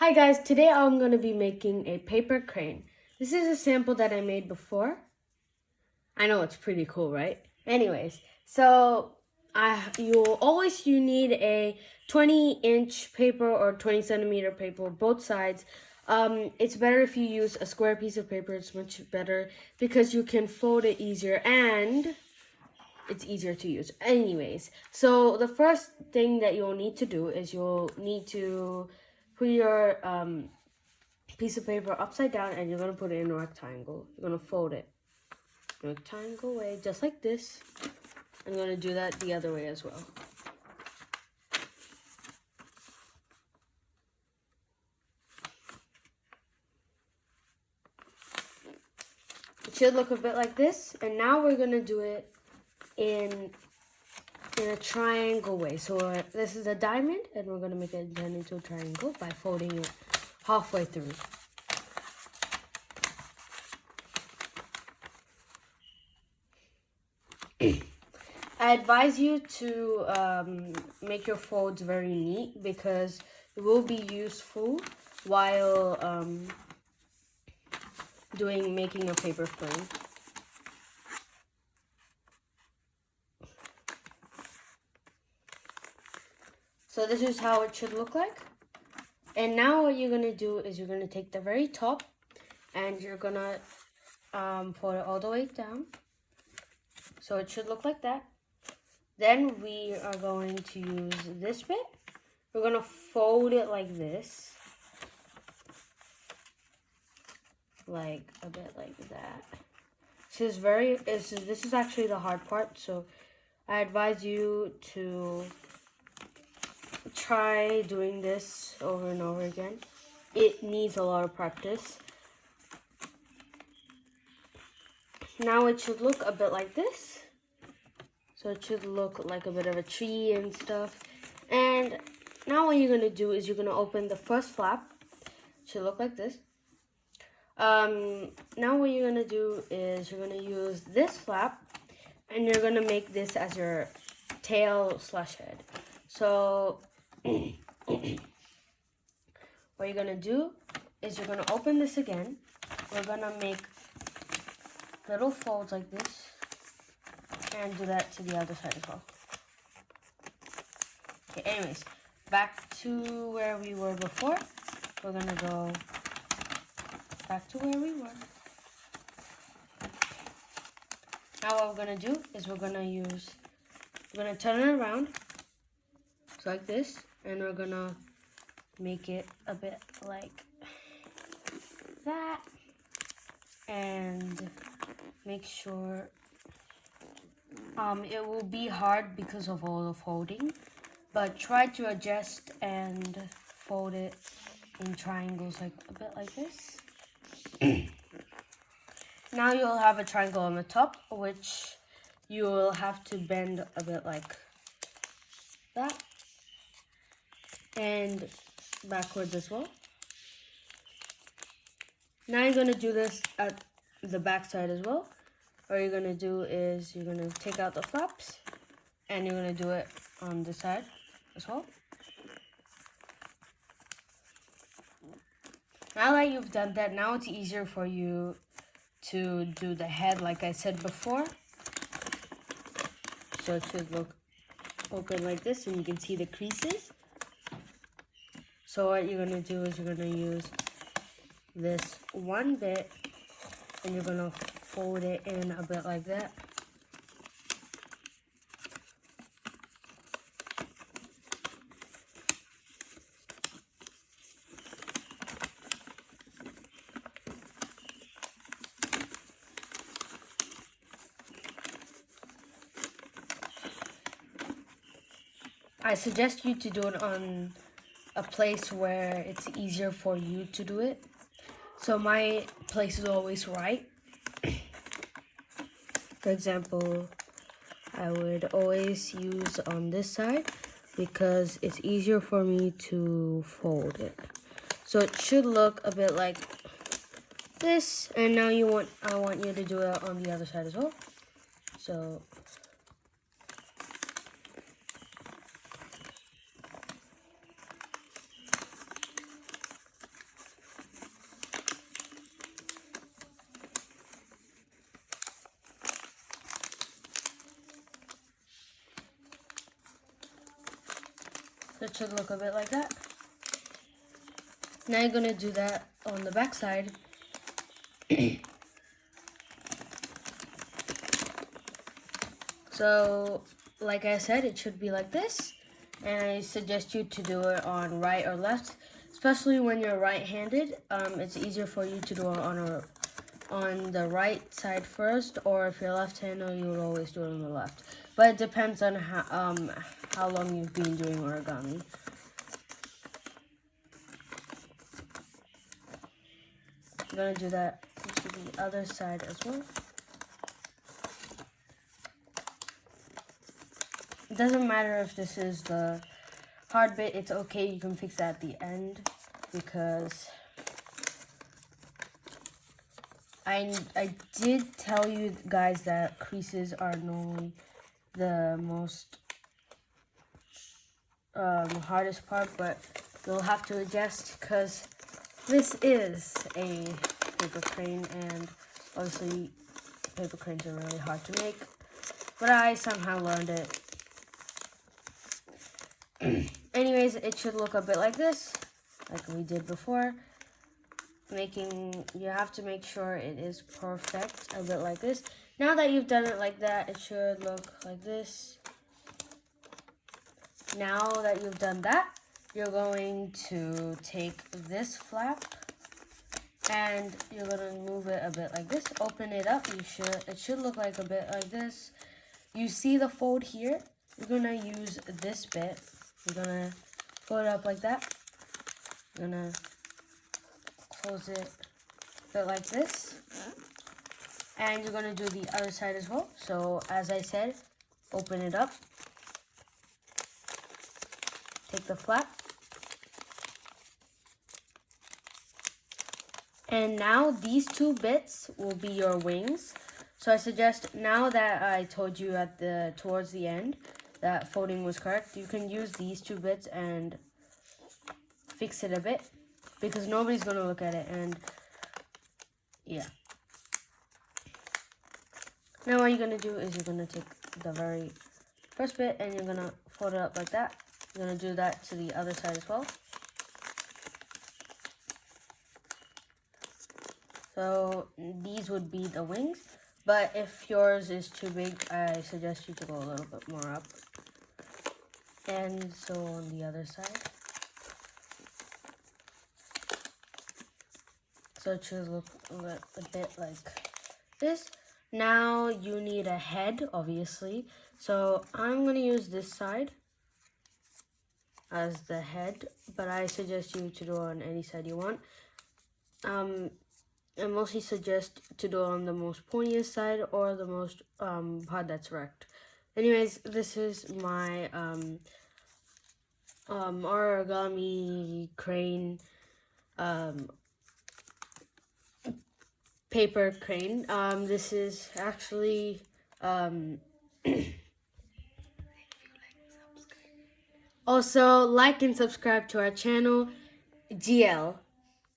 Hi guys, today I'm going to be making a paper crane. This is a sample that I made before. I know it's pretty cool, right? Anyways, so you need a 20-inch paper or 20-centimeter paper, both sides. It's better if you use a square piece of paper. It's much better because you can fold it easier and it's easier to use. Anyways, so the first thing that you'll need to do is you'll need to put your piece of paper upside down and you're going to put it in a rectangle. You're going to fold it rectangle way, just like this. I'm going to do that the other way as well. It should look a bit like this, and now we're going to do it in a triangle way. So this is a diamond, and we're going to make it into a triangle by folding it halfway through. I advise you to make your folds very neat because it will be useful while making a paper frame. So this is how it should look like. And now what you're gonna do is you're gonna take the very top and you're gonna fold it all the way down. So it should look like that. Then we are going to use this bit. We're gonna fold it like this. Like a bit like that. This is actually the hard part, so I advise you to try doing this over and over again. It needs a lot of practice. Now it should look a bit like this. So it should look like a bit of a tree and stuff. And now what you're gonna do is you're gonna open the first flap. It should look like this. Now what you're gonna do is you're gonna use this flap and you're gonna make this as your tail / head. So what you're gonna do is you're gonna open this again. We're gonna make little folds like this and do that to the other side as well. Okay, anyways, back to where we were before. We're gonna go back to where we were. Now what we're gonna do is we're gonna turn it around, so like this, and we're gonna make it a bit like that, and make sure it will be hard because of all the folding, but try to adjust and fold it in triangles like a bit like this. Now you'll have a triangle on the top, which you will have to bend a bit like that, and backwards as well. Now you're going to do this at the back side as well. What you're going to do is you're going to take out the flaps, and you're going to do it on this side as well. Now that you've done that, now it's easier for you to do the head like I said before. So it should look open like this, and you can see the creases. So what you're going to do is you're going to use this one bit and you're going to fold it in a bit like that. I suggest you to do it on a place where it's easier for you to do it. So my place is always right. For example, I would always use on this side because it's easier for me to fold it. So it should look a bit like this, and now I want you to do it on the other side as well. So So it should look a bit like that. Now you're gonna do that on the back side. So, like I said, it should be like this. And I suggest you to do it on right or left, especially when you're right-handed. It's easier for you to do it on the right side first, or if you're left-handed, you would always do it on the left. But it depends on how long you've been doing origami. I'm gonna do that to the other side as well. It doesn't matter if this is the hard bit, it's okay, you can fix that at the end, because I did tell you guys that creases are normally the most hardest part, but you'll have to adjust because this is a paper crane, and obviously paper cranes are really hard to make, but I somehow learned it. Anyways, it should look a bit like this, like we did before. You have to make sure it is perfect, a bit like this. Now that you've done it like that, it should look like this. Now that you've done that, you're going to take this flap and you're gonna move it a bit like this. Open it up. It should look like a bit like this. You see the fold here? You're gonna use this bit. You're gonna fold it up like that. You're gonna close it a bit like this. And you're gonna do the other side as well. So as I said, open it up. Take the flap. And now these two bits will be your wings. So I suggest, now that I told you towards the end that folding was correct, you can use these two bits and fix it a bit, because nobody's going to look at it, and yeah. Now what you're going to do is you're going to take the very first bit and you're going to fold it up like that. You're going to do that to the other side as well. So these would be the wings, but if yours is too big, I suggest you to go a little bit more up. And so on the other side. So it should look a bit like this. Now you need a head, obviously. So I'm going to use this side as the head, but I suggest you to do it on any side you want. I mostly suggest to do it on the most pointiest side or the most part that's wrecked. Anyways, this is my origami crane paper crane. This is actually also like and subscribe to our channel, GL.